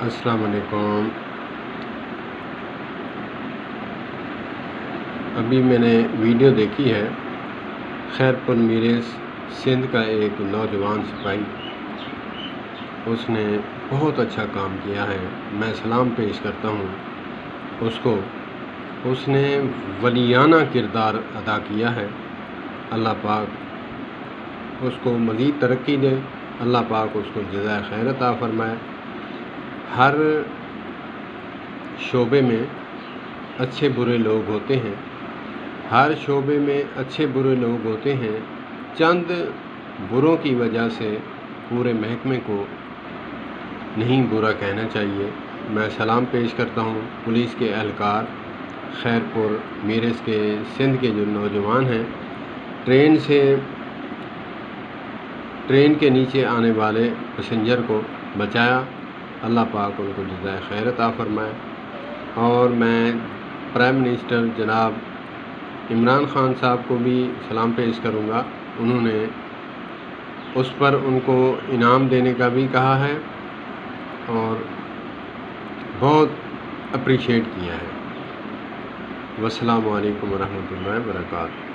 السلام علیکم۔ ابھی میں نے ویڈیو دیکھی ہے، خیر پور میرس سندھ کا ایک نوجوان سپاہی، اس نے بہت اچھا کام کیا ہے، میں سلام پیش کرتا ہوں اس کو۔ اس نے ولیانہ کردار ادا کیا ہے۔ اللہ پاک اس کو مزید ترقی دے، اللہ پاک اس کو جزائے خیر عطا فرمائے۔ ہر شعبے میں اچھے برے لوگ ہوتے ہیں، ہر شعبے میں اچھے برے لوگ ہوتے ہیں۔ چند بروں کی وجہ سے پورے محکمے کو نہیں برا کہنا چاہیے۔ میں سلام پیش کرتا ہوں پولیس کے اہلکار، خیر پور میرس کے سندھ کے جو نوجوان ہیں، ٹرین کے نیچے آنے والے پیسنجر کو بچایا، اللہ پاک ان کو جزائے خیر عطا فرمائے۔ اور میں پرائم منسٹر جناب عمران خان صاحب کو بھی سلام پیش کروں گا، انہوں نے اس پر ان کو انعام دینے کا بھی کہا ہے اور بہت اپریشیٹ کیا ہے۔ والسلام علیکم ورحمۃ اللہ وبرکاتہ۔